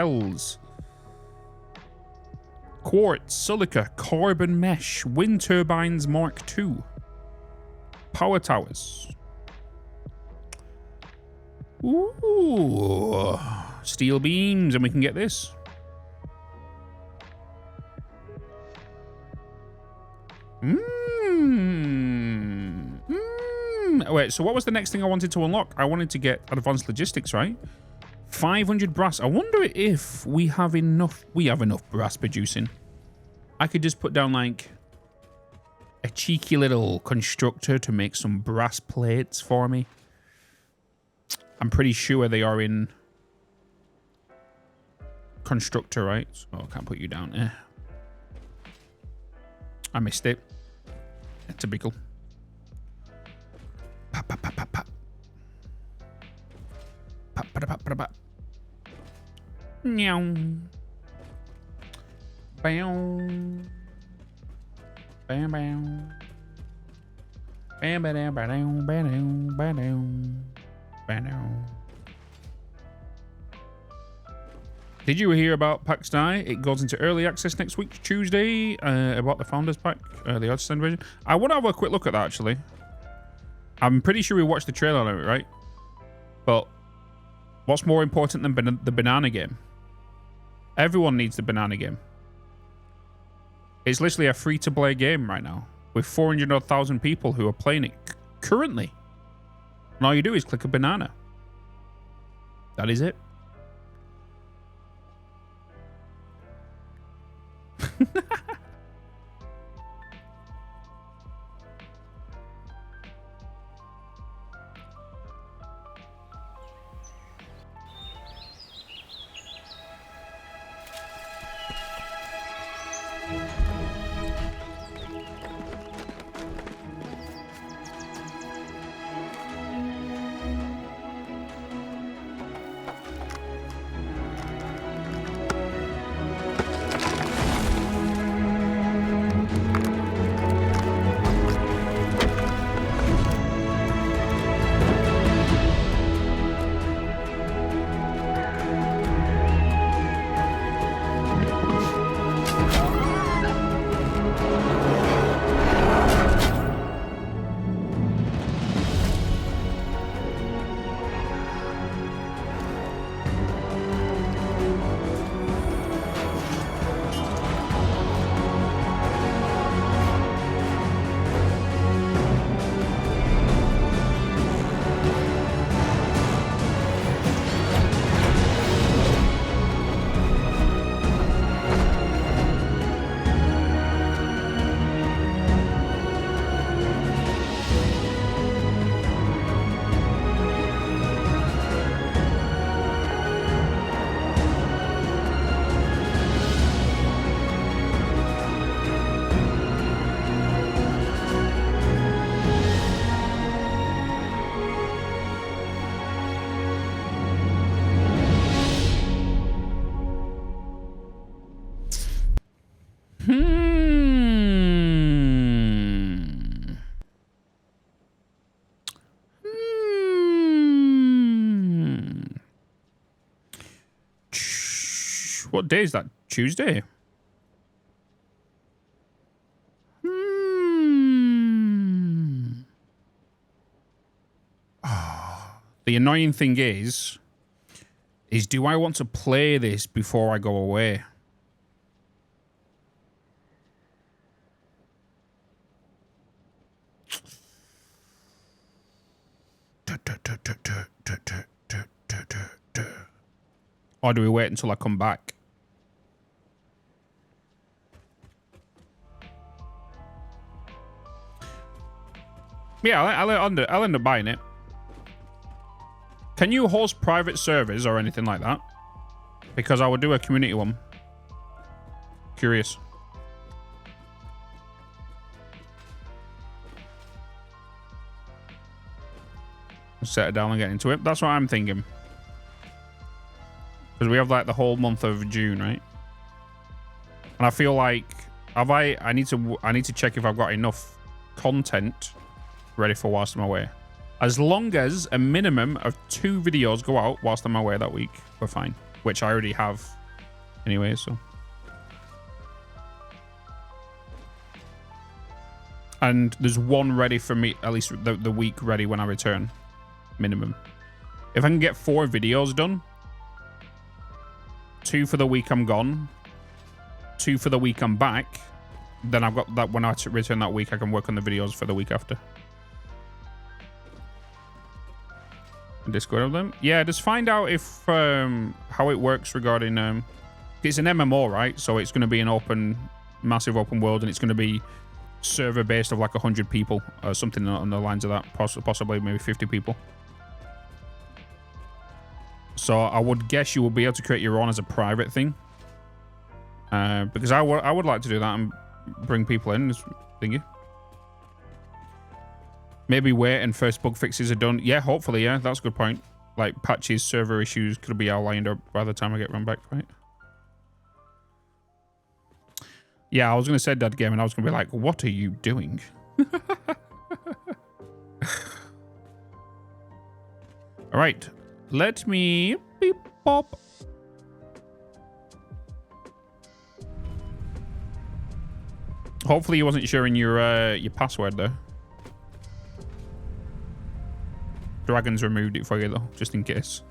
Hells. Quartz, silica, carbon mesh, wind turbines Mark II. Power towers. Ooh. Steel beams, and we can get this. Wait, so what was the next thing I wanted to unlock? I wanted to get advanced logistics, right? 500 brass. I wonder if we have enough. We have enough brass producing. I could just put down like a cheeky little constructor to make some brass plates for me. I'm pretty sure they are in constructor, right? So I can't put you down there. I missed it. Typical. Pop, pop, pop, pop, pop. Pop, pop, pop, pop, pop. Meow. Bam. Bam, bam. Bam, bam, bam, bam, bam, bam, bam. Did you hear about PAX Die? It goes into early access next week, Tuesday, about the Founders Pack, the Artisan version. I want to have a quick look at that, actually. I'm pretty sure we watched the trailer on it, right? But what's more important than the banana game? Everyone needs the banana game. It's literally a free-to-play game right now with 400,000 people who are playing it currently. And all you do is click a banana. That is it. What day is that? Tuesday? The annoying thing is do I want to play this before I go away? Or do we wait until I come back? Yeah, I'll end up buying it. Can you host private servers or anything like that? Because I would do a community one. Curious. Set it down and get into it. That's what I'm thinking. Because we have like the whole month of June, right? And I feel like I need to check if I've got enough content ready for whilst I'm away. As long as a minimum of 2 videos go out whilst I'm away that week, we're fine. which I already have anyway, so. And there's one ready for me, at least the week ready when I return, minimum. If I can get 4 videos done, 2 for the week I'm gone, 2 for the week I'm back, then I've got that when I return that week, I can work on the videos for the week after. Discord of them? Yeah, just find out if how it works regarding it's an MMO, right? So it's going to be an open, massive open world, and it's going to be server based of like 100 people or something on the lines of that, possibly maybe 50 people. So I would guess you will be able to create your own as a private thing, because I would like to do that and bring people in, thingy. Maybe wait and first bug fixes are done. Yeah, hopefully, yeah, that's a good point. Like patches, server issues could be all lined up by the time I get run back, right? Yeah, I was going to say Dead Game, and I was going to be like, what are you doing? All right, let me beep pop. Hopefully you wasn't sharing your password though. Dragon's removed it for you though, just in case.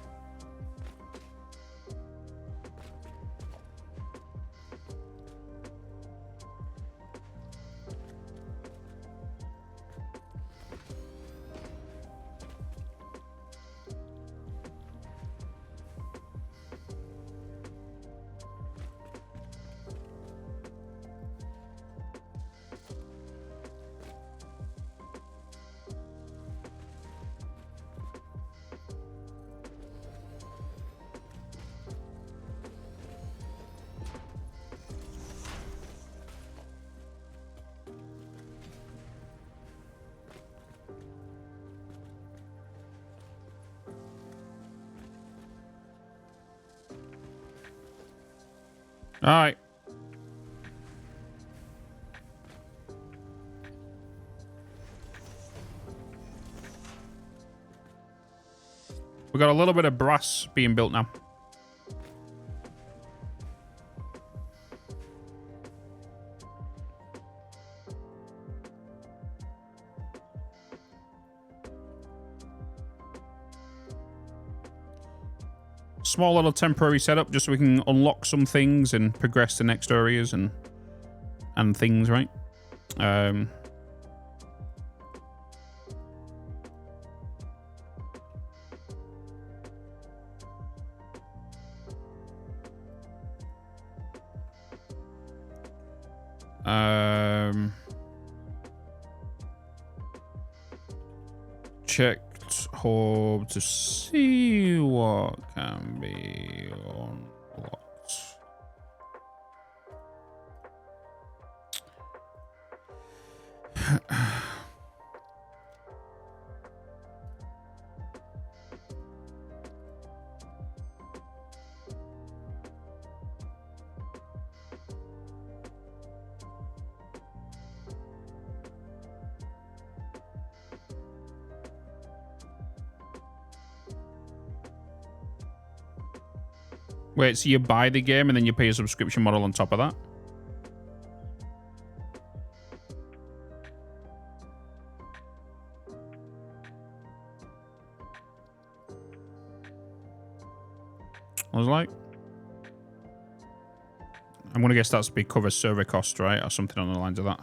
All right. We got a little bit of brass being built now. Small little temporary setup just so we can unlock some things and progress to next areas and things, right? Checked hub to see what can be unlocked. Wait, so you buy the game and then you pay a subscription model on top of that? I was like, I'm going to guess that's to be cover server cost, right? Or something on the lines of that.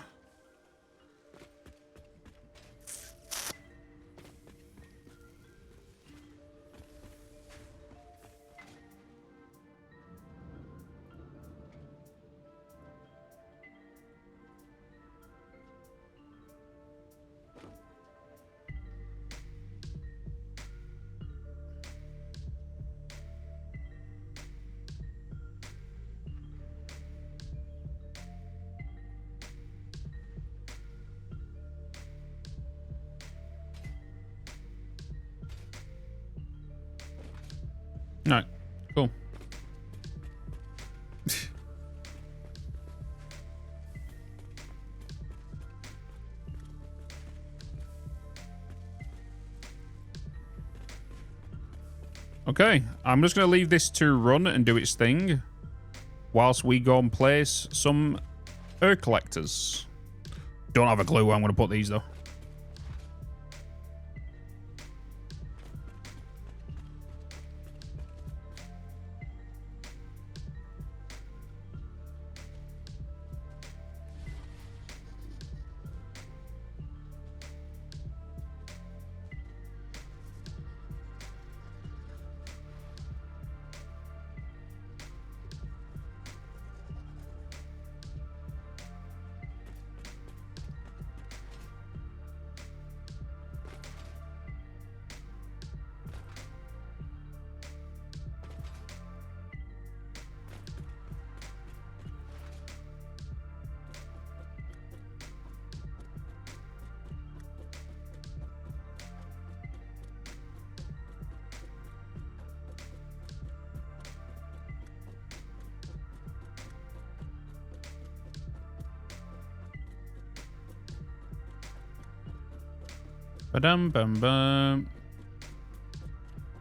Okay, I'm just going to leave this to run and do its thing whilst we go and place some air collectors. Don't have a clue where I'm going to put these, though. Ba-dum-bum-bum.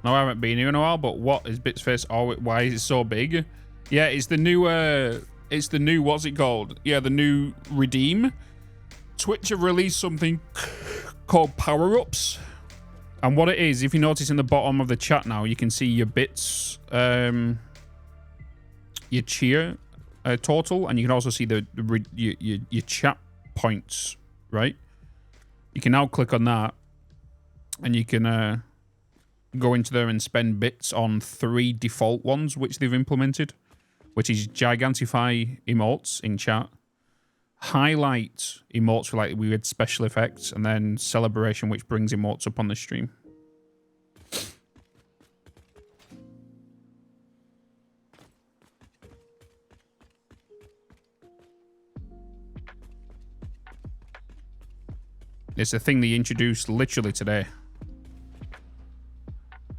No, I haven't been here in a while, but what is Bitsface? Oh, why is it so big? Yeah, it's the new, what's it called? Yeah, the new Redeem. Twitch have released something called Power-Ups. And what it is, if you notice in the bottom of the chat now, you can see your bits, your cheer total, and you can also see your chat points, right? You can now click on that, and you can go into there and spend bits on 3 default ones, which they've implemented, which is Gigantify emotes in chat, Highlight emotes for like weird special effects, and then Celebration, which brings emotes up on the stream. It's a thing they introduced literally today.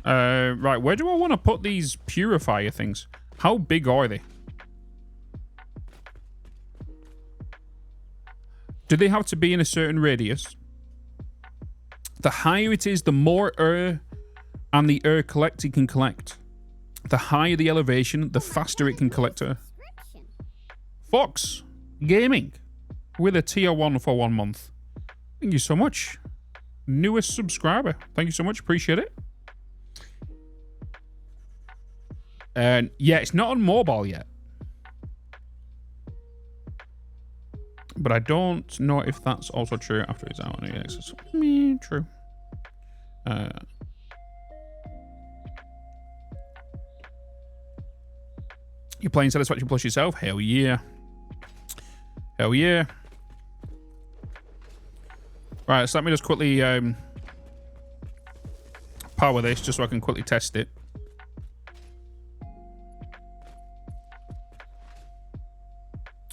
Right, where do I want to put these purifier things? How big are they? Do they have to be in a certain radius? The higher it is, the more air and the air collector can collect. The higher the elevation, the faster it can collect air. Fox Gaming with a tier 1 for 1 month. Thank you so much. Newest subscriber. Thank you so much. Appreciate it. And yeah, it's not on mobile yet. But I don't know if that's also true after it's out on EX. True. You're playing Satisfaction Plus yourself? Hell yeah. Hell yeah. Right, so let me just quickly power this just so I can quickly test it.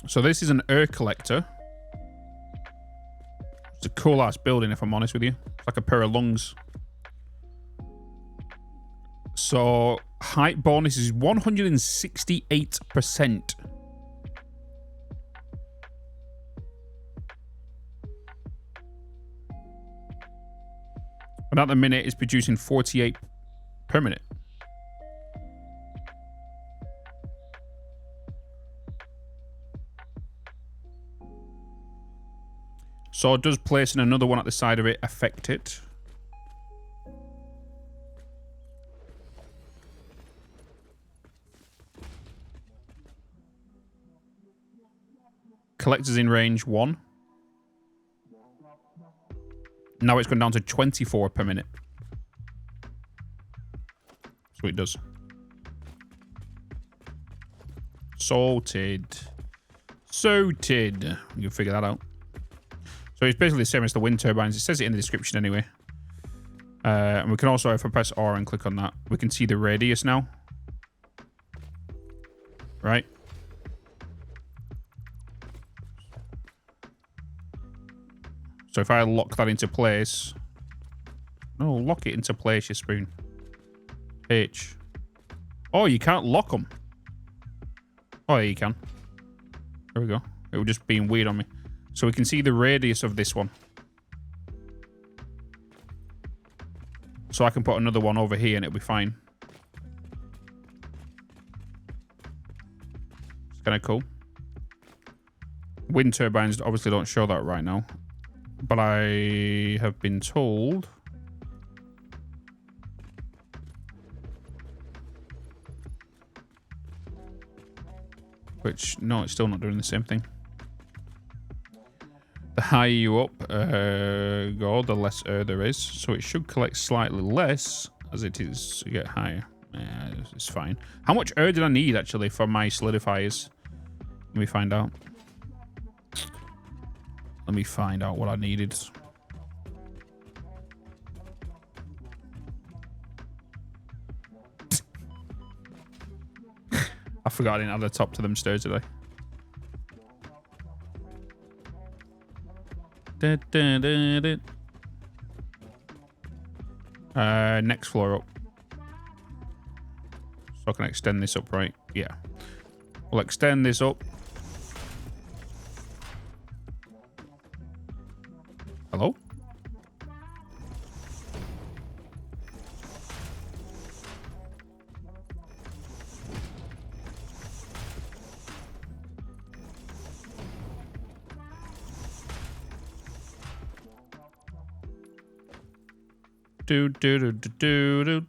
So this is an air collector. It's a cool ass building, if I'm honest with you. It's like a pair of lungs. So height bonus is 168%. And at the minute, it's producing 48 per minute. So does placing another one at the side of it affect it? Collectors in range 1. Now it's gone down to 24 per minute. So it does. Sorted. Sorted. You can figure that out. So it's basically the same as the wind turbines. It says it in the description anyway. And we can also, if I press R and click on that, we can see the radius now. Right? So if I lock that into place... No, lock it into place, you spoon. H. Oh, you can't lock them. Oh, yeah, you can. There we go. It was just being weird on me. So we can see the radius of this one. So I can put another one over here and it'll be fine. Kind of cool. Wind turbines obviously don't show that right now. But I have been told... Which, no, it's still not doing the same thing. The higher you up go, the less air there is. So it should collect slightly less as it is to get higher. Yeah, it's fine. How much air did I need, actually, for my solidifiers? Let me find out. Let me find out what I needed. I forgot I didn't add the top to them stairs, did I? Next floor up. So I can extend this up, right? Yeah. We'll extend this up. Hello? Do do do do do do.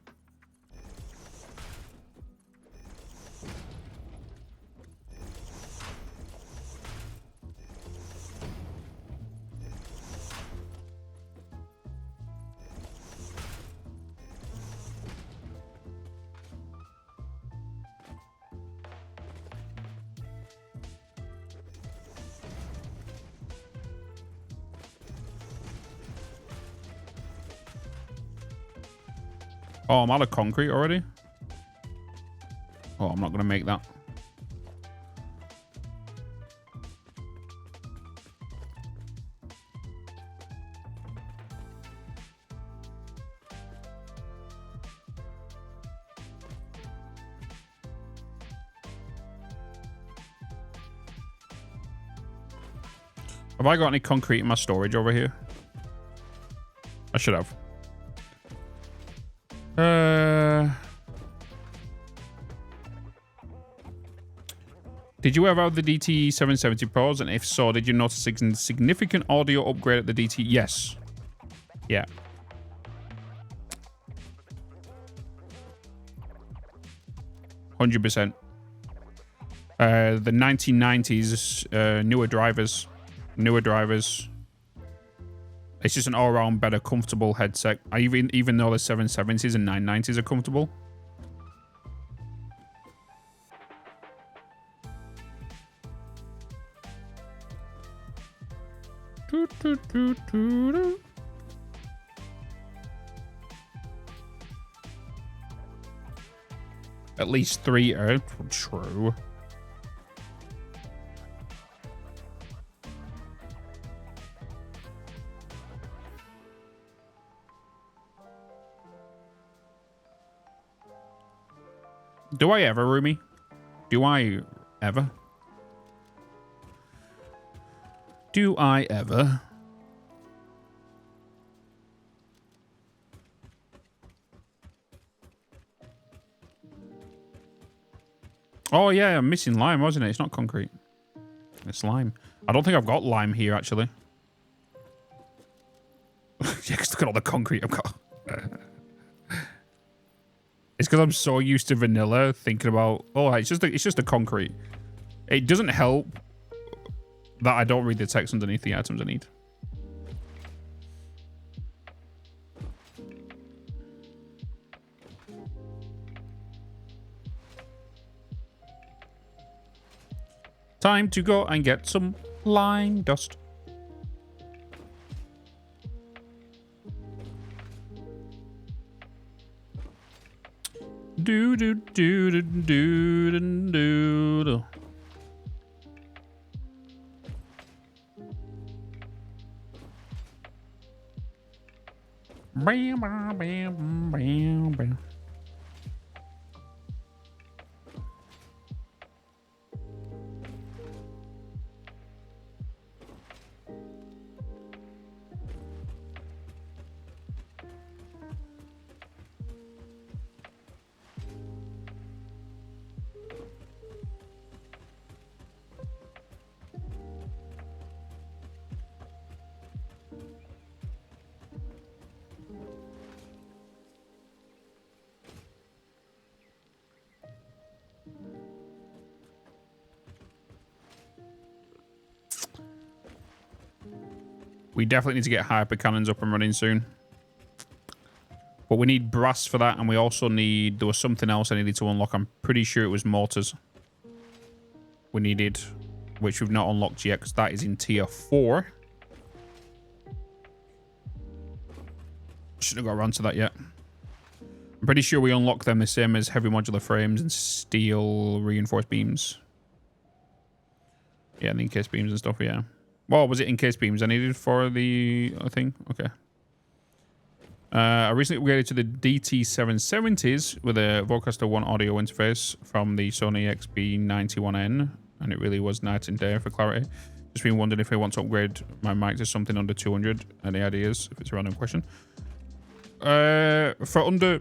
Oh, I'm out of concrete already? Oh, I'm not going to make that. Have I got any concrete in my storage over here? I should have. Did you ever have the DT 770 Pros? And if so, did you notice a significant audio upgrade at the DT? Yes. Yeah. %. The 1990s, newer drivers. It's just an all-around better, comfortable headset. Even though the 770s and 990s are comfortable. At least 3 are true. Do I ever, Rumi? Do I ever? Do I ever? Oh, yeah, I'm missing lime, wasn't it? It's not concrete. It's lime. I don't think I've got lime here, actually. Yeah, because look at all the concrete I've got. It's because I'm so used to vanilla, thinking about, oh, it's just a concrete. It doesn't help that I don't read the text underneath the items I need. Time to go and get some lime dust. Do do do do do do do. Bam bam bam bam bam. We definitely need to get hyper cannons up and running soon. But we need brass for that, and we also need... There was something else I needed to unlock. I'm pretty sure it was mortars. We needed, which we've not unlocked yet, because that is in tier 4. Shouldn't have got around to that yet. I'm pretty sure we unlock them the same as heavy modular frames and steel reinforced beams. Yeah, the encased beams and stuff, yeah. Well, was it encased beams I needed for the thing? Okay. I recently upgraded to the DT770s with a Vocaster 1 audio interface from the Sony XB91N, and it really was night and day for clarity. Just been wondering if I want to upgrade my mic to something under 200. Any ideas? If it's a random question. For under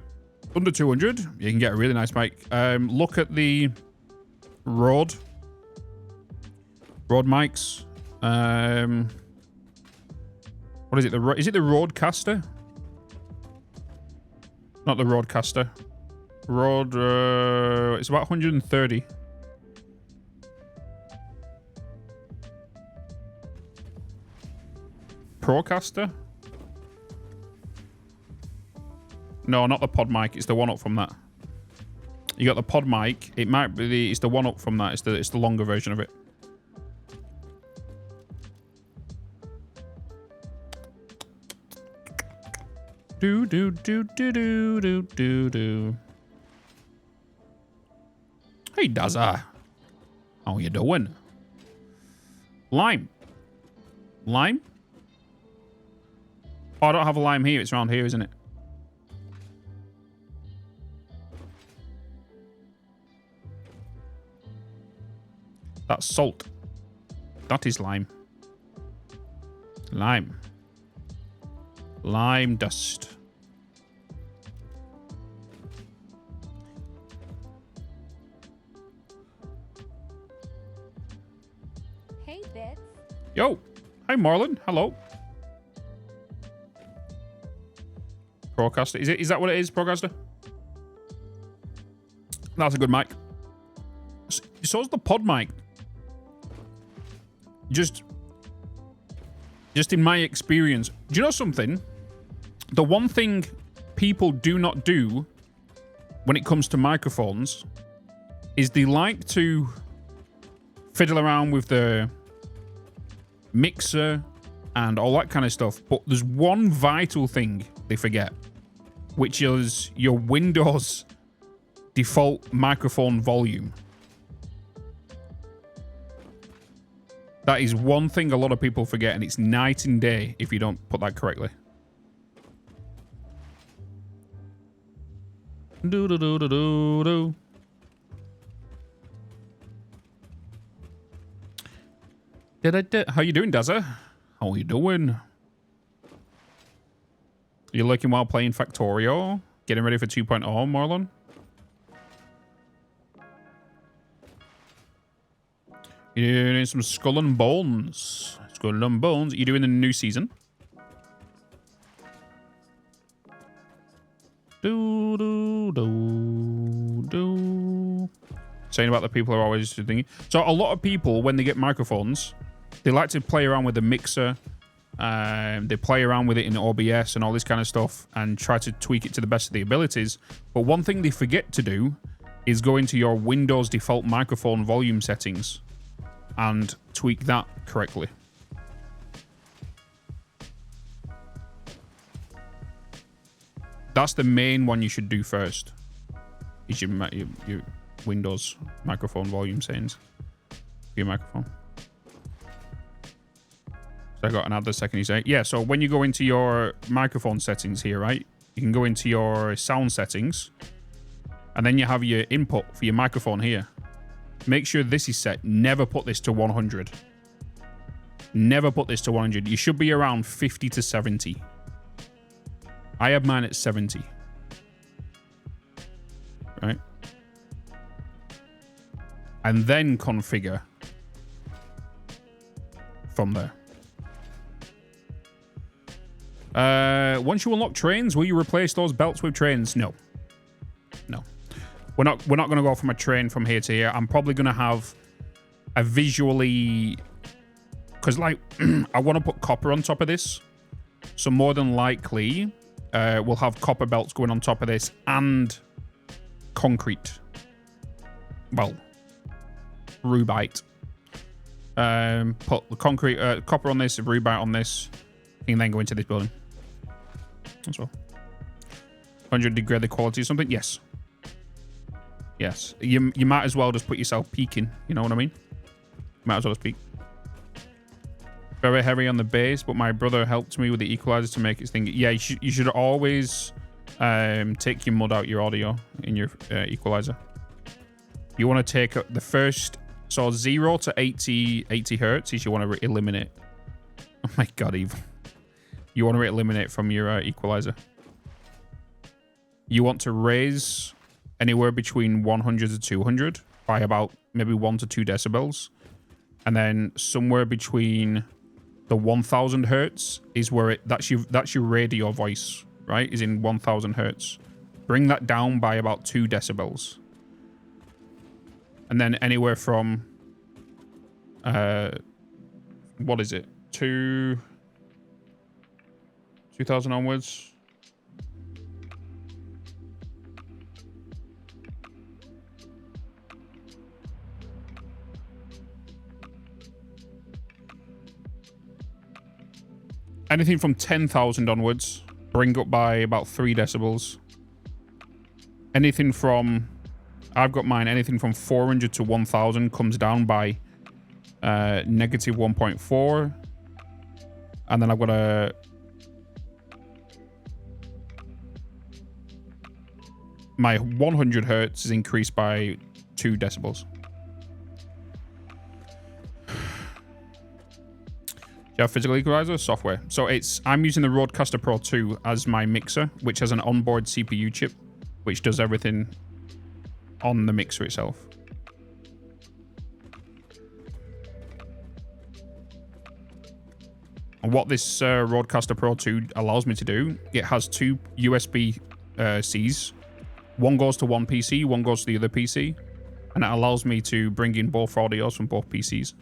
200, you can get a really nice mic. Look at the Rode mics. What is it? Is it the Rodecaster? Not the Rodecaster. Rode, it's about 130. Procaster? No, not the pod mic. It's the one up from that. You got the pod mic. It might be it's the one up from that. It's the longer version of it. Do do do do do do do do. Hey Dazza, how you doing? Lime. Oh, I don't have a lime here. It's around here, isn't it? That's salt. That is lime. Lime dust. Hey, Bits. Yo. Hi, Marlon. Hello. Procaster. Is that what it is, Procaster? That's a good mic. So's the pod mic. Just in my experience. Do you know something? The one thing people do not do when it comes to microphones is they like to fiddle around with the mixer and all that kind of stuff. But there's one vital thing they forget, which is your Windows default microphone volume. That is one thing a lot of people forget, and it's night and day if you don't put that correctly. Do do do do do do. How you doing, Dazza? How you doing? You looking while playing Factorio? Getting ready for 2.0, Marlon? You're doing some Skull and Bones. Skull and Bones. You're doing the new season. Do, do, do, do. Saying about the people who are always thinking. So a lot of people, when they get microphones, they like to play around with the mixer. They play around with it in OBS and all this kind of stuff and try to tweak it to the best of their abilities. But one thing they forget to do is go into your Windows default microphone volume settings and tweak that correctly. That's the main one you should do first. Is your Windows microphone volume settings. Your microphone. So I got another second. You say, yeah. So when you go into your microphone settings here, right? You can go into your sound settings, and then you have your input for your microphone here. Make sure this is set. Never put this to 100. Never put this to 100. You should be around 50 to 70. I have mine at 70. Right? And then configure from there. Once you unlock trains, will you replace those belts with trains? No. No. We're not going to go from a train from here to here. I'm probably going to have a visually because like I want to put copper on top of this. So more than likely, we'll have copper belts going on top of this and concrete. Well, rubite. Put the concrete, copper on this, rubite on this, and then go into this building. That's all. 100 degree the quality or something? Yes. Yes. You might as well just put yourself peaking. You know what I mean? Might as well just peak. Very heavy on the bass, but my brother helped me with the equalizer to make it thing. Yeah, you should always take your mud out your audio in your equalizer. You want to take the first, so 0 to 80 hertz is you want to eliminate. Oh my god, evil. You want to eliminate from your equalizer. You want to raise anywhere between 100 to 200 by about maybe 1 to 2 decibels. And then somewhere between the 1000 hertz is where that's your radio voice, right? Is in 1000 hertz. Bring that down by about 2 decibels. And then anywhere from what is it? 2000 onwards. Anything from 10,000 onwards, bring up by about 3 decibels. Anything from, I've got mine, anything from 400 to 1,000 comes down by negative 1.4. And then I've got my 100 hertz is increased by 2 decibels. Do you have physical equalizer or software? So I'm using the Rodecaster Pro 2 as my mixer, which has an onboard CPU chip, which does everything on the mixer itself. And what this Rodecaster Pro 2 allows me to do, it has 2 USB-Cs. One goes to one PC, one goes to the other PC. And it allows me to bring in both audios from both PCs.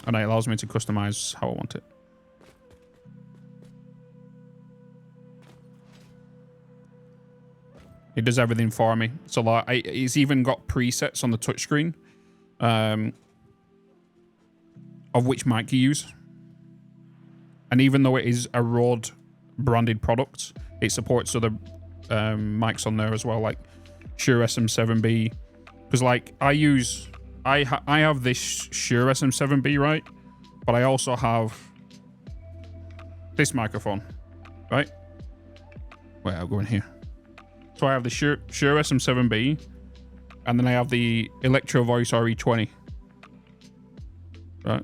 And it allows me to customize how I want it. It does everything for me. So like, it's even got presets on the touchscreen of which mic you use. And even though it is a Rode branded product, it supports other mics on there as well, like Shure SM7B. Because like I have this Shure SM7B, right? But I also have this microphone, right? Wait, I'll go in here. So I have the Shure SM7B, and then I have the Electro Voice RE20, right?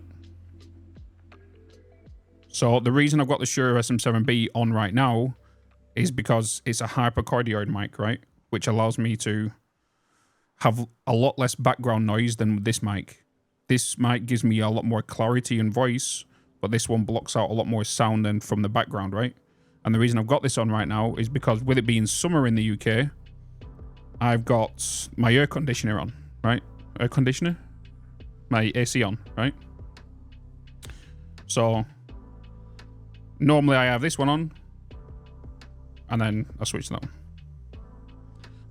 So the reason I've got the Shure SM7B on right now is because it's a hypercardioid mic, right? Which allows me to have a lot less background noise than this mic. This mic gives me a lot more clarity and voice, but this one blocks out a lot more sound than from the background, right? And the reason I've got this on right now is because with it being summer in the UK, I've got my air conditioner on, right? Air conditioner? My AC on, right? So normally I have this one on, and then I switch that one.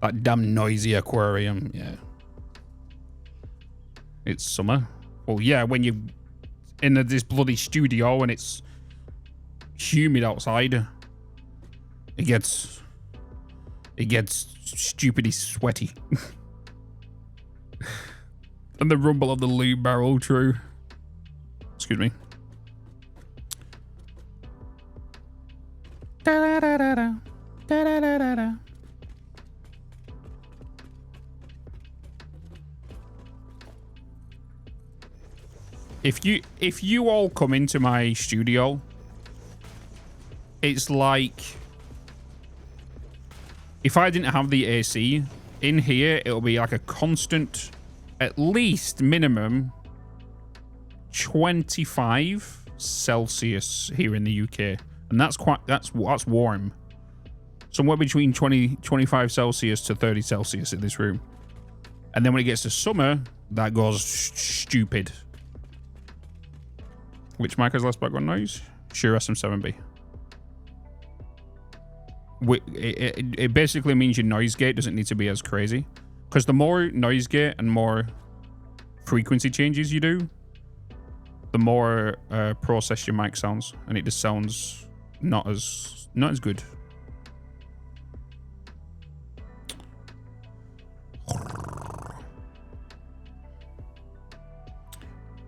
That damn noisy aquarium, yeah. It's summer. Well, yeah, when you're in this bloody studio and it's humid outside, it gets stupidly sweaty. And the rumble of the lube barrel, true. Excuse me. Da-da-da-da-da. Da-da-da-da-da. If you all come into my studio, it's like if I didn't have the AC in here, it'll be like a constant, at least minimum 25 Celsius here in the UK, and that's warm. Somewhere between 25 Celsius to 30 Celsius in this room. And then when it gets to summer, that goes stupid. Which mic has less background noise? Shure SM7B. It basically means your noise gate doesn't need to be as crazy. Because the more noise gate and more frequency changes you do, the more processed your mic sounds. And it just sounds not as good.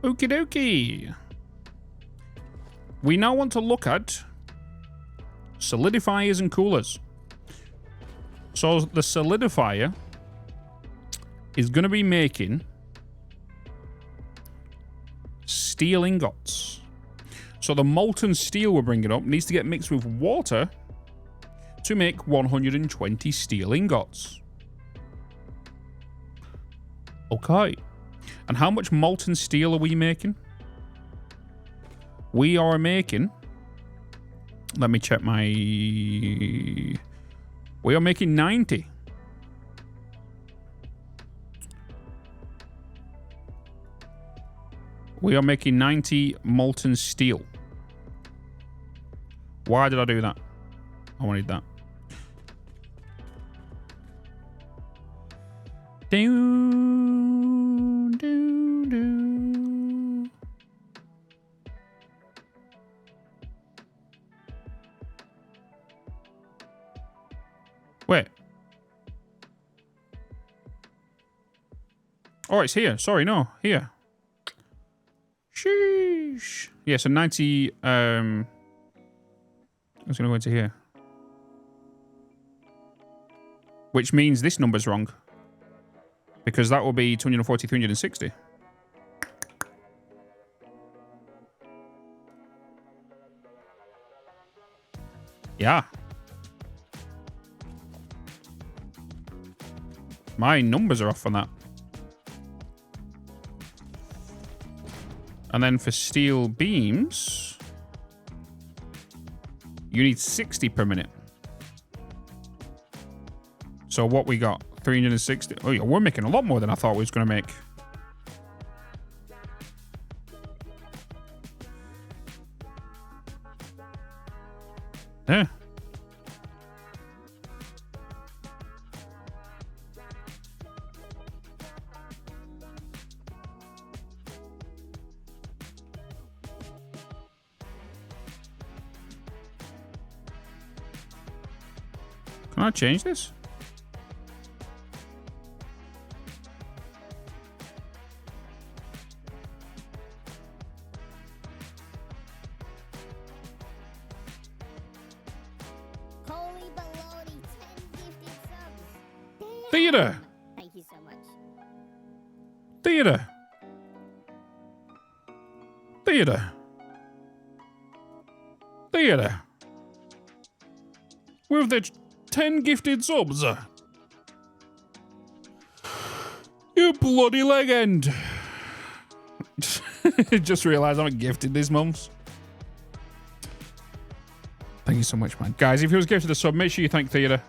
Okie dokie. We now want to look at solidifiers and coolers. So the solidifier is going to be making steel ingots. So the molten steel we're bringing up needs to get mixed with water to make 120 steel ingots. Okay. And how much molten steel are we making? We are making... Let me check my... We are making 90. We are making 90 molten steel. Why did I do that? I wanted that. Do, do, do. Wait. Oh, it's here. Sorry, no. Here. Sheesh. Yeah, so 90... I was going to go into here. Which means this number's wrong. Because that will be 240, 360. Yeah. My numbers are off on that. And then for steel beams, you need 60 per minute. So what we got? 360. Oh yeah, we're making a lot more than I thought we was going to make. Yeah. Can I change this? Holy baloney, 10 gifted subs. Damn. Theater. Thank you so much. Theater. Theater. Theater. With the 10 gifted subs. You bloody legend. Just realised I'm gifted this month. Thank you so much, man. Guys, if you was gifted a sub, make sure you thank Theater.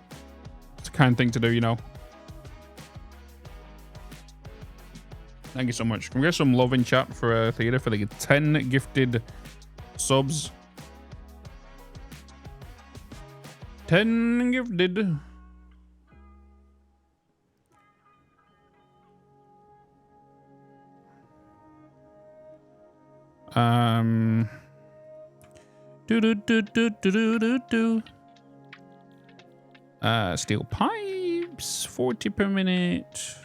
It's a kind thing to do, you know. Thank you so much. Can we get some love in chat for Theater for the 10 gifted subs? 10 gifted. Steel pipes, 40 per minute.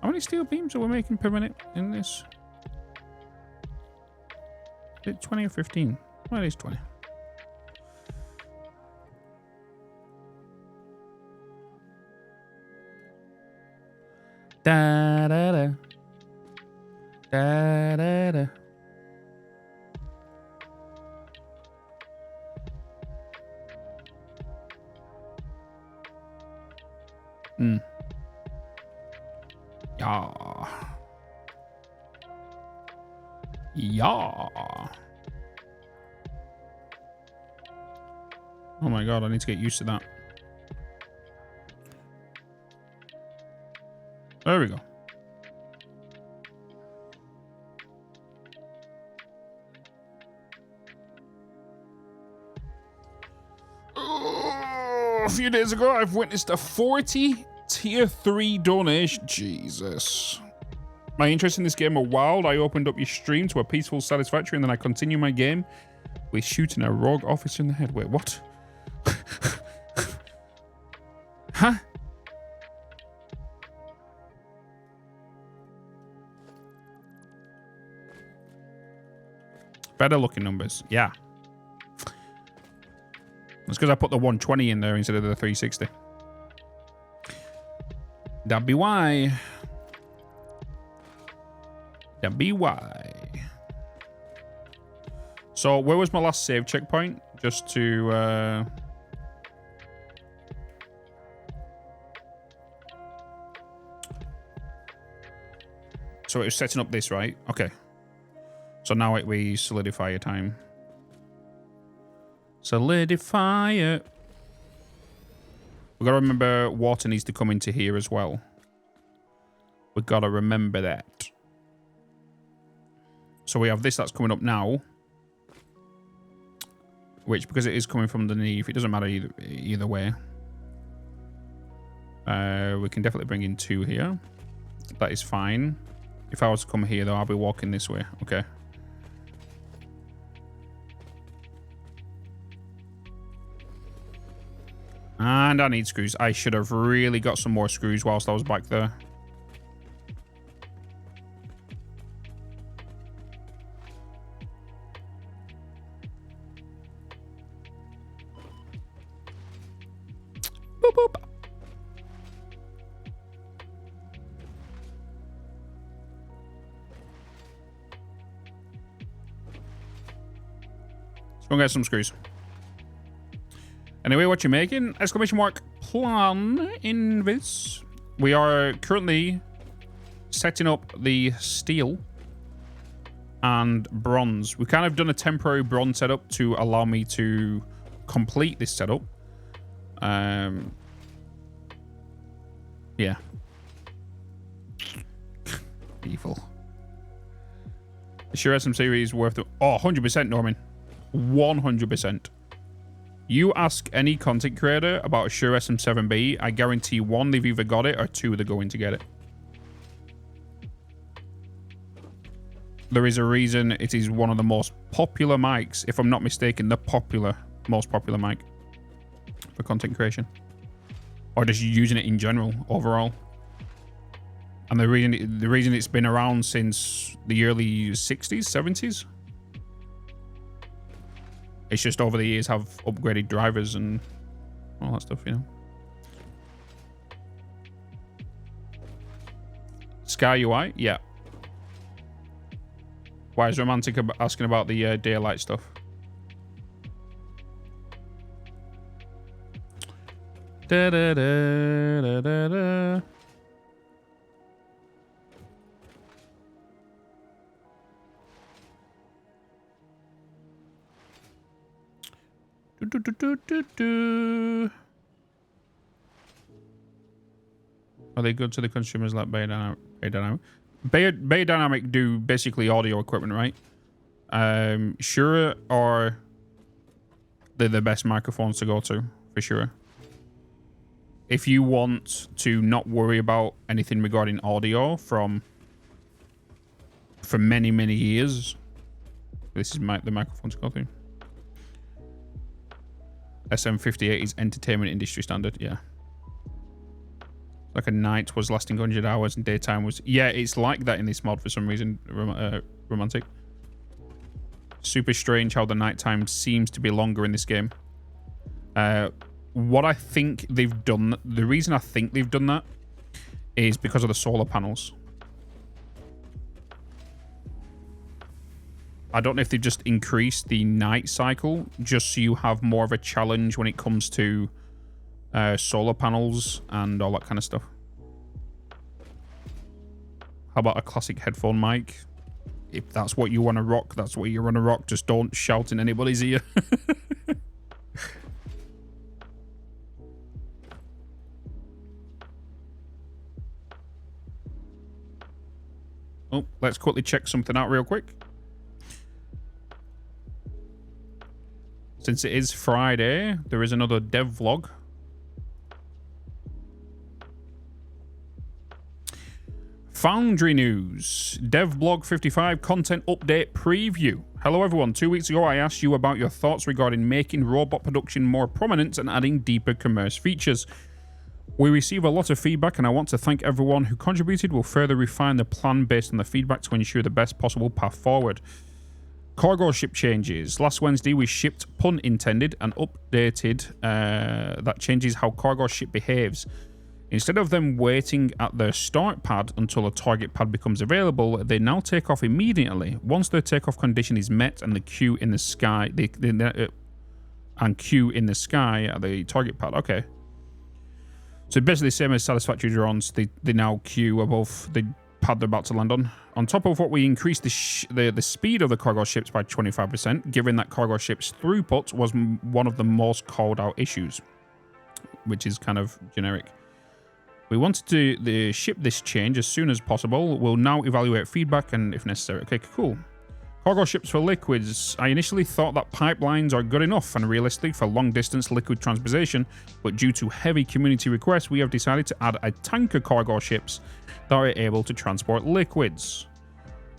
How many steel beams are we making per minute in this? Is it 20 or 15? Well, it is 20. Da da da. Da da da. Yeah. Yeah. Oh my god, I need to get used to that. There we go. A few days ago, I've witnessed a 40 tier 3 donation. Jesus. My interest in this game are wild. I opened up your stream to a peaceful satisfactory, and then I continue my game with shooting a rogue officer in the head. Wait, what? Huh? Better looking numbers. Yeah. That's because I put the 120 in there instead of the 360. That'd be why. That'd be why. So, where was my last save checkpoint? Just to... So it was setting up this, right? Okay. So now we solidify your time. Solidify it. We've got to remember water needs to come into here as well. We've got to remember that. So we have this that's coming up now. Which, because it is coming from underneath, it doesn't matter either way. We can definitely bring in 2 here. That is fine. If I was to come here, though, I'll be walking this way. Okay. And I need screws. I should have really got some more screws whilst I was back there. Boop, boop. Let's go get some screws. Anyway, what you making? Exclamation mark plan in this. We are currently setting up the steel and bronze. We've kind of done a temporary bronze setup to allow me to complete this setup. Yeah. Evil. The Shure SM7B is worth it. Oh, 100% Norman. 100%. You ask any content creator about a Shure SM7B, I guarantee 1, they've either got it, or 2, they're going to get it. There is a reason it is one of the most popular mics, if I'm not mistaken, the most popular mic for content creation. Or just using it in general, overall. And the reason it's been around since the early 60s, 70s. It's just over the years have upgraded drivers and all that stuff, you know. Sky UI? Yeah. Why is Romantic asking about the daylight stuff? Da da da da da da. Do, do, do, do, do. Are they good to the consumers like Beyerdynamic? Beyerdynamic do basically audio equipment, right? Shure are the best microphones to go to, for sure. If you want to not worry about anything regarding audio for many, many years, this is the microphone to go to. SM58 is entertainment industry standard, yeah. Like a night was lasting 100 hours and daytime was... Yeah, it's like that in this mod for some reason, Romantic. Super strange how the nighttime seems to be longer in this game. What I think they've done... The reason I think they've done that is because of the solar panels. I don't know if they've just increased the night cycle just so you have more of a challenge when it comes to solar panels and all that kind of stuff. How about a classic headphone mic? If that's what you want to rock, that's what you want to rock. Just don't shout in anybody's ear. Oh, let's quickly check something out real quick. Since it is Friday, there is another dev vlog. Foundry news. Devblog 55 content update preview. Hello everyone. 2 weeks ago I asked you about your thoughts regarding making robot production more prominent and adding deeper commerce features. We receive a lot of feedback and I want to thank everyone who contributed. We'll further refine the plan based on the feedback to ensure the best possible path forward. Cargo ship changes. Last Wednesday we shipped, pun intended, and updated that changes how cargo ship behaves. Instead of them waiting at their start pad until a target pad becomes available, they now take off immediately once their takeoff condition is met and the queue in the sky and queue in the sky at the target pad. Okay. So basically the same as Satisfactory drones, they now queue above the pad they're about to land on. On top of what, we increased the speed of the cargo ships by 25%, given that cargo ships throughput was one of the most called out issues, which is kind of generic. We wanted to ship this change as soon as possible. We'll now evaluate feedback and if necessary. Okay, cool. Cargo ships for liquids. I initially thought that pipelines are good enough and realistic for long-distance liquid transportation, but due to heavy community requests, we have decided to add a tanker cargo ships that are able to transport liquids.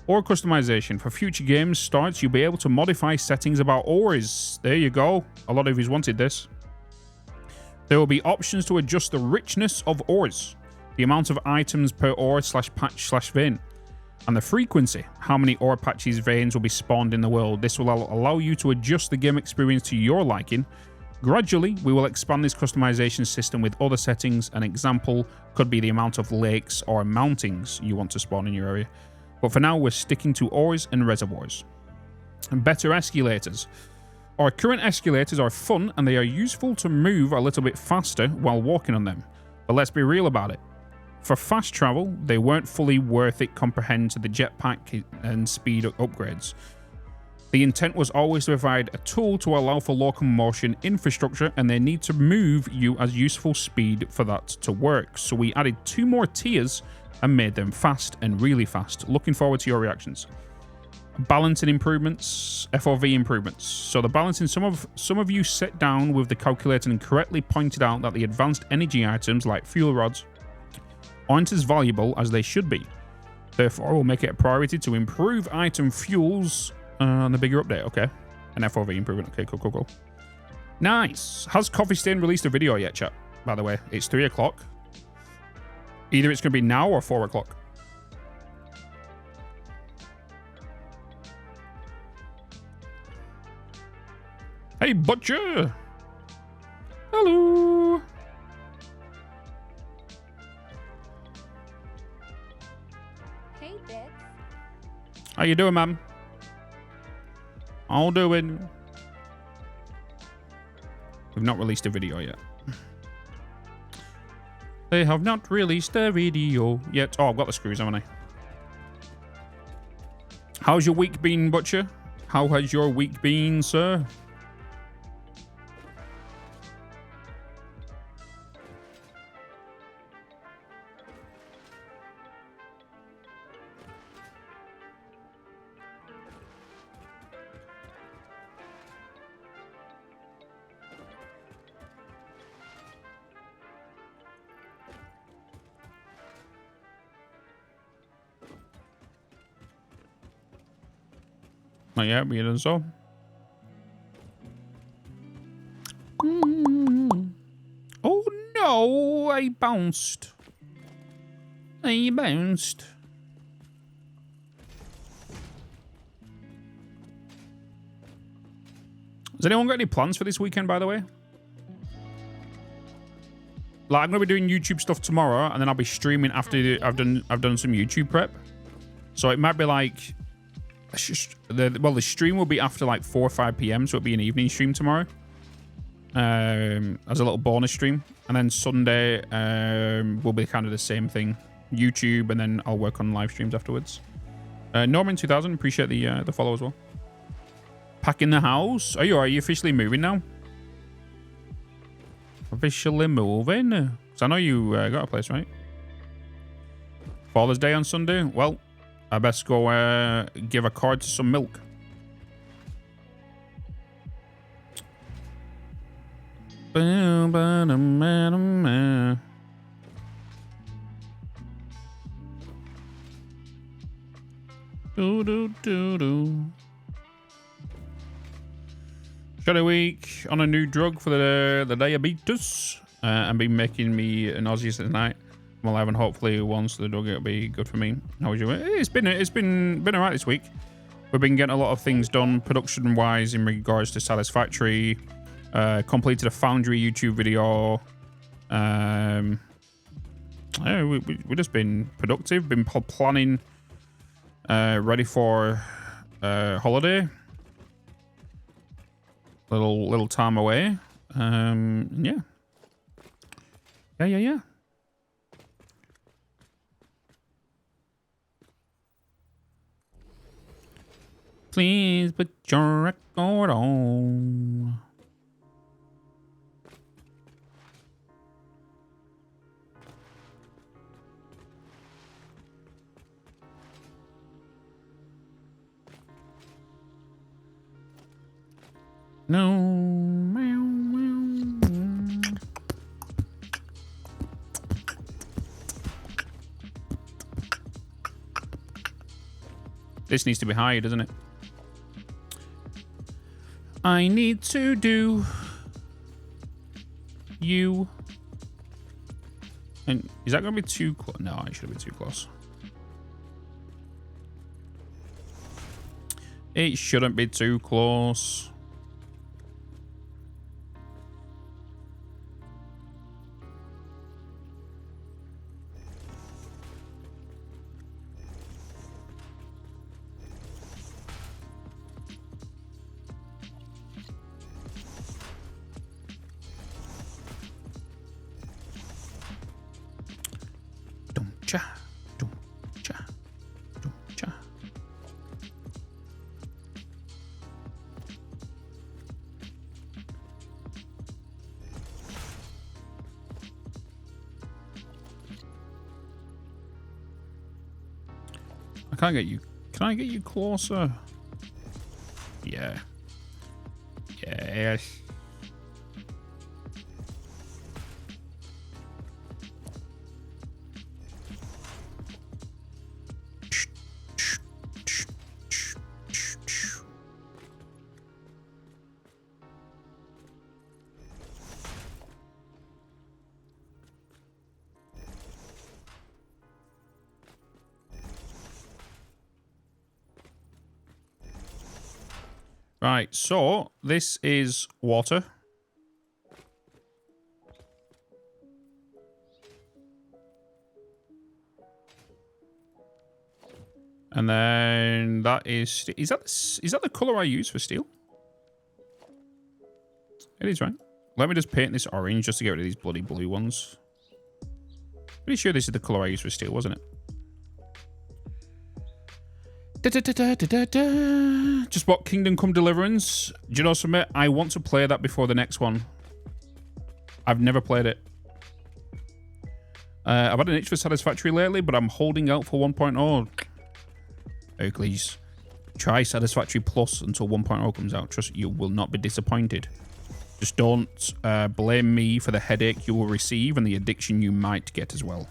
Ore customization. For future games starts, you'll be able to modify settings about ores. There you go. A lot of you wanted this. There will be options to adjust the richness of ores, the amount of items per ore / patch / vein, and the frequency, how many ore patches veins will be spawned in the world. This will allow you to adjust the game experience to your liking. Gradually, we will expand this customization system with other settings. An example could be the amount of lakes or mountains you want to spawn in your area. But for now, we're sticking to ores and reservoirs. And better escalators. Our current escalators are fun and they are useful to move a little bit faster while walking on them. But let's be real about it. For fast travel, they weren't fully worth it compared to the jetpack and speed upgrades. The intent was always to provide a tool to allow for locomotion infrastructure, and they need to move you as useful speed for that to work. So we added 2 more tiers and made them fast and really fast. Looking forward to your reactions. Balancing improvements, FOV improvements. So the balancing, some of you sat down with the calculator and correctly pointed out that the advanced energy items like fuel rods aren't as valuable as they should be. Therefore, we'll make it a priority to improve item fuels on the bigger update. Okay. An FOV improvement. Okay, cool. Nice. Has Coffee Stain released a video yet, chat? By the way, it's 3 o'clock. Either it's going to be now or 4 o'clock. Hey, Butcher! Hello! Hey, Bits. How you doing, ma'am? All doing. We've not released a video yet. They have not released a video yet. Oh, I've got the screws, haven't I? How's your week been, Butcher? How has your week been, sir? Not yet, but you done so. Oh no, I bounced. I bounced. Has anyone got any plans for this weekend, by the way? Like, I'm gonna be doing YouTube stuff tomorrow, and then I'll be streaming after I've done some YouTube prep. So it might be like, the stream will be after like 4 or 5 p.m. So it'll be an evening stream tomorrow, as a little bonus stream, and then Sunday will be kind of the same thing, YouTube, and then I'll work on live streams afterwards. Norman 2000, appreciate the follow as well. Packing the house. Are you officially moving now? Officially moving? Because I know you got a place, right? Father's Day on Sunday. Well, I best go give a card to some milk. Shadow Week on a new drug for the diabetes. And been making me nauseous at night. I'm alive, and hopefully once the drug it'll be good for me. How was your? It's been alright this week. We've been getting a lot of things done production wise in regards to Satisfactory. Completed a Foundry YouTube video. Yeah, we've just been productive. Been planning. Ready for holiday. Little time away. Yeah. Yeah. Please put your record on. No. This needs to be higher, doesn't it? I need to do you. And is that going to be too close? No, it should be too close. It shouldn't be too close. I can't get you. Can I get you closer? Yeah. Yes. Right, so this is water. And then that is that the color I use for steel? It is, right? Let me just paint this orange just to get rid of these bloody blue ones. Pretty sure this is the color I used for steel, wasn't it? Just bought Kingdom Come Deliverance. Do you know something? I want to play that before the next one. I've never played it. I've had an itch for Satisfactory lately, but I'm holding out for 1.0. Hercules, try Satisfactory Plus until 1.0 comes out. Trust you will not be disappointed. Just don't blame me for the headache you will receive and the addiction you might get as well.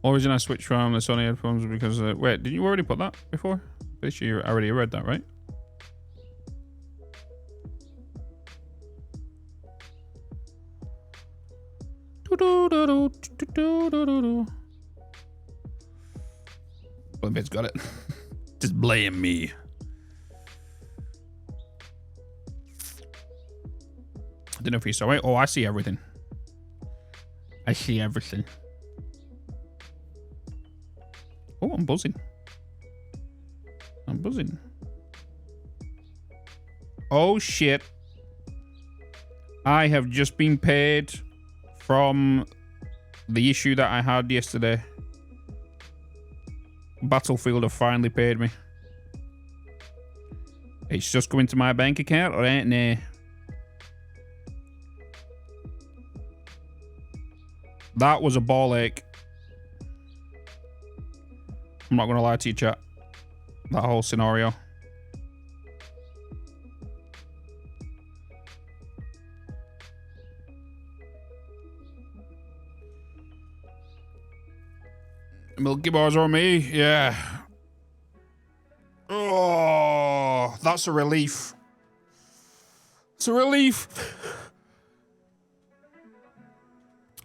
Origin I switched from the Sony headphones because... wait, didn't you already put that before? Pretty sure you already read that, right? Blimphead's got it. Just blame me. I don't know if you saw it. Oh, I see everything. I see everything. I'm buzzing. I'm buzzing. Oh, shit. I have just been paid from the issue that I had yesterday. Battlefield have finally paid me. It's just going to my bank account, or ain't it? That was a ball ache. I'm not going to lie to you, chat. That whole scenario. Milky bars on me, yeah. Oh, that's a relief. It's a relief.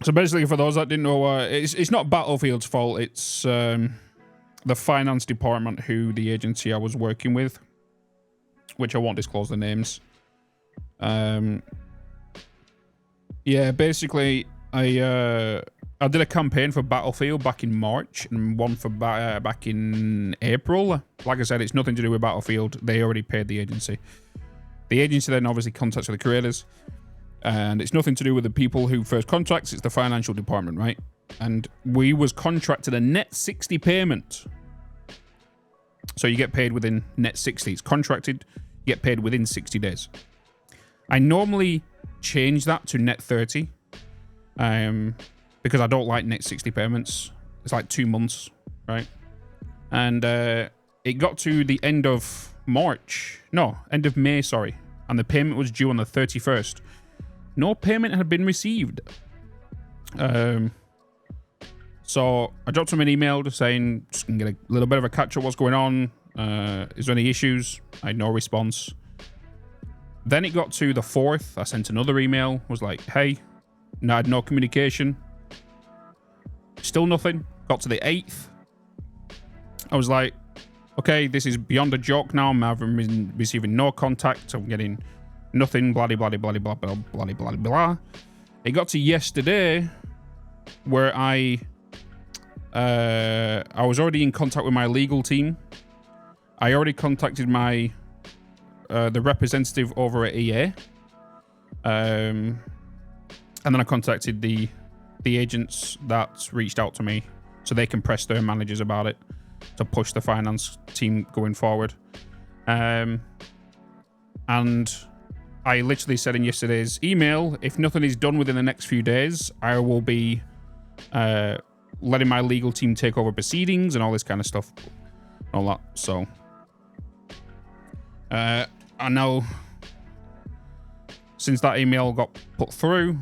So basically, for those that didn't know, it's not Battlefield's fault. It's the finance department who the agency I was working with, which I won't disclose the names. Yeah, basically, I did a campaign for Battlefield back in March and one for back in April. Like I said, it's nothing to do with Battlefield. They already paid the agency. The agency then obviously contacted the creators. And it's nothing to do with the people who first contracts. It's the financial department, right? And we was contracted a net 60 payment. So you get paid within net 60. It's contracted. You get paid within 60 days. I normally change that to net 30. Because I don't like net 60 payments. It's like 2 months, right? And it got to the end of March. No, end of May, sorry. And the payment was due on the 31st. No payment had been received. So I dropped him an email just saying, just gonna get a little bit of a catch up, what's going on? Is there any issues? I had no response. Then it got to the 4th. I sent another email, was like, hey, I had no communication. Still nothing. Got to the 8th. I was like, okay, this is beyond a joke now. I'm having receiving no contact. I'm getting nothing. Blah, blah, blah, blah, blah, blah, blah, blah, blah. It got to yesterday where I was already in contact with my legal team. I already contacted my the representative over at EA. And then I contacted the agents that reached out to me so they can press their managers about it to push the finance team going forward. And I literally said in yesterday's email, if nothing is done within the next few days, I will be letting my legal team take over proceedings and all this kind of stuff. All that. So I know since that email got put through,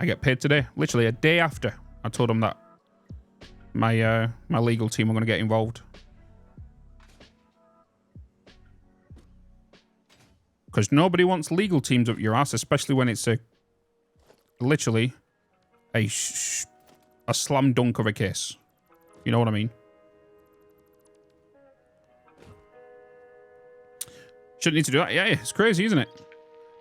I get paid today. Literally a day after I told them that my legal team were going to get involved. Because nobody wants legal teams up your ass, especially when it's literally a slam dunk of a case. You know what I mean? Shouldn't need to do that. Yeah, it's crazy, isn't it?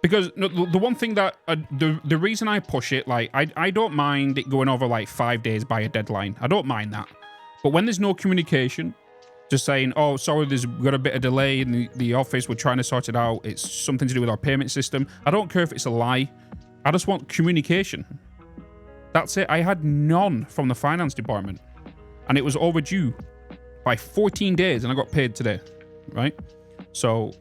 Because the one thing that the reason I push it, like I don't mind it going over like 5 days by a deadline. I don't mind that. But when there's no communication, just saying, oh, sorry, there's got a bit of delay in the office. We're trying to sort it out. It's something to do with our payment system. I don't care if it's a lie. I just want communication. That's it. I had none from the finance department. And it was overdue by 14 days and I got paid today. Right? So,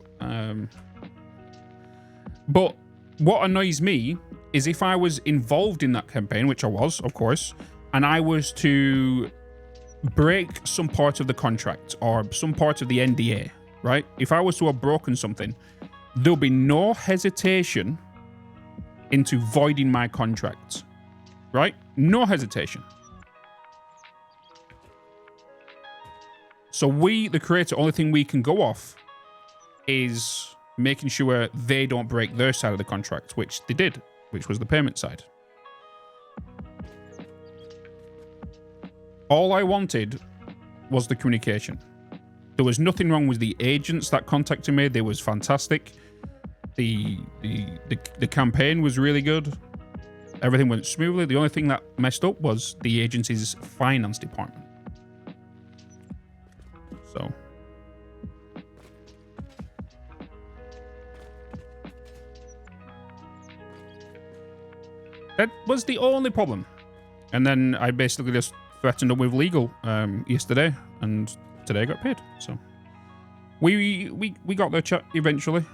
but what annoys me is if I was involved in that campaign, which I was, of course, and I was to break some part of the contract or some part of the NDA, right? If I was to have broken something, there'll be no hesitation into voiding my contract, right? No hesitation. So we, the creator, only thing we can go off is making sure they don't break their side of the contract, which they did, which was the payment side. All I wanted was the communication. There was nothing wrong with the agents that contacted me. They was fantastic. The campaign was really good. Everything went smoothly. The only thing that messed up was the agency's finance department. That was the only problem. And then I basically just threatened them with legal yesterday, and today I got paid. So we got their check eventually.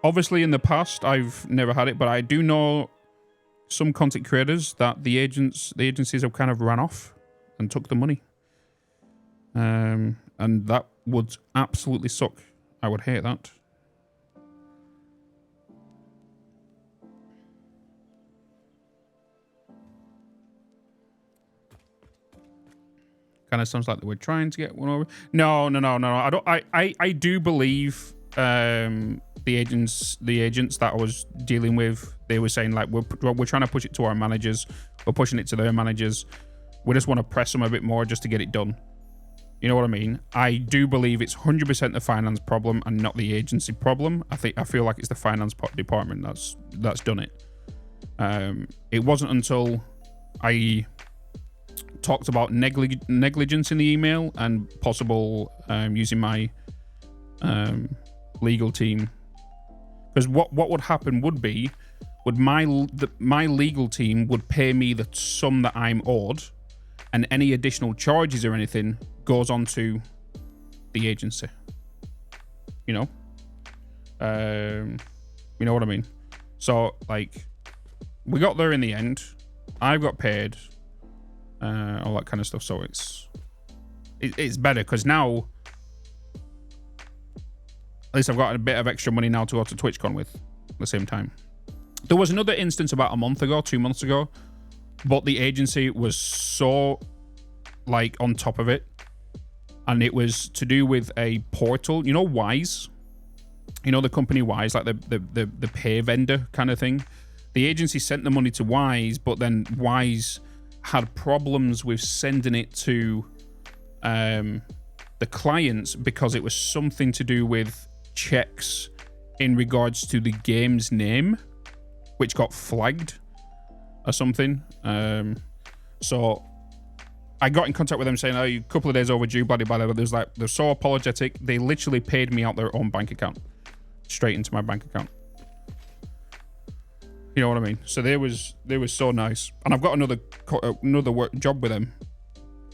Obviously in the past I've never had it, but I do know some content creators that the agencies have kind of ran off and took the money. And that would absolutely suck. I would hate that. Kind of sounds like they were trying to get one over. No. I don't. I do believe the agents that I was dealing with, they were saying like we're trying to push it to our managers. We're pushing it to their managers. We just want to press them a bit more just to get it done. You know what I mean? I do believe it's 100% the finance problem and not the agency problem. I feel like it's the finance department that's done it. It wasn't until I talked about negligence in the email and possible using my legal team, because what would happen would my legal team would pay me the sum that I'm owed, and any additional charges or anything goes on to the agency. You know what I mean? So like, we got there in the end. I got paid, all that kind of stuff. So it's better because now at least I've got a bit of extra money now to go to TwitchCon with at the same time. There was another instance about 2 months ago, but the agency was so like on top of it, and it was to do with a portal. You know Wise? You know the company Wise, like the pay vendor kind of thing. The agency sent the money to Wise, but then Wise had problems with sending it to the clients because it was something to do with checks in regards to the game's name, which got flagged or something. So I got in contact with them saying, a couple of days overdue, blah, blah, blah. They're so apologetic. They literally paid me out their own bank account, straight into my bank account. You know what I mean? So they was so nice. And I've got another job with them,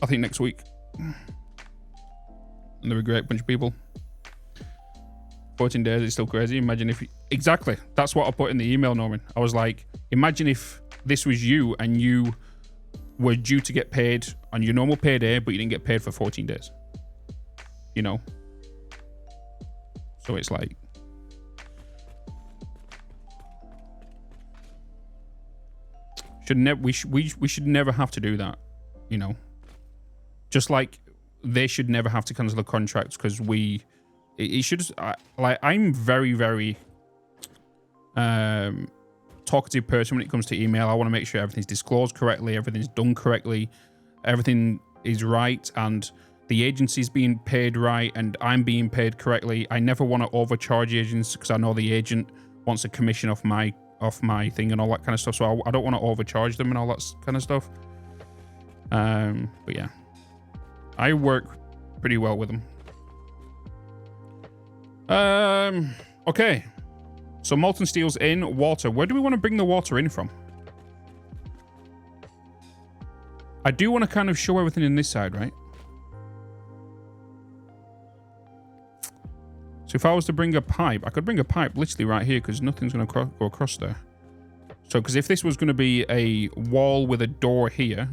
I think next week. And they're a great bunch of people. 14 days is still crazy. Imagine if... Exactly. That's what I put in the email, Norman. I was like, imagine if this was you and you were due to get paid on your normal payday, but you didn't get paid for 14 days. You know? So it's like... We should never have to do that, you know? Just like they should never have to cancel the contracts because it should just, like, I'm very, very talkative person when it comes to email. I want to make sure everything's disclosed correctly, everything's done correctly, everything is right, and the agency's being paid right, and I'm being paid correctly. I never want to overcharge agents because I know the agent wants a commission off my thing and all that kind of stuff. So I don't want to overcharge them and all that kind of stuff. But yeah, I work pretty well with them. Okay. So molten steel's in. Water. Where do we want to bring the water in from? I do want to kind of show everything in this side, right? So if I was to bring a pipe, I could bring a pipe literally right here because nothing's going to go across there. So, because if this was going to be a wall with a door here,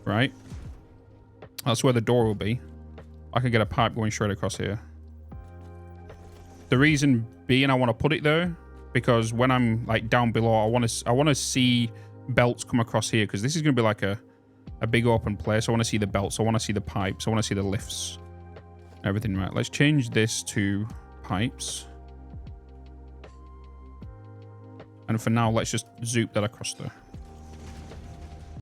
right? That's where the door will be. I could get a pipe going straight across here. The reason being I want to put it there because when I'm like down below, I want to see belts come across here because this is going to be like a big open place. I want to see the belts. I want to see the pipes. I want to see the lifts. Everything. Right, let's change this to pipes, and for now let's just zoop that across there.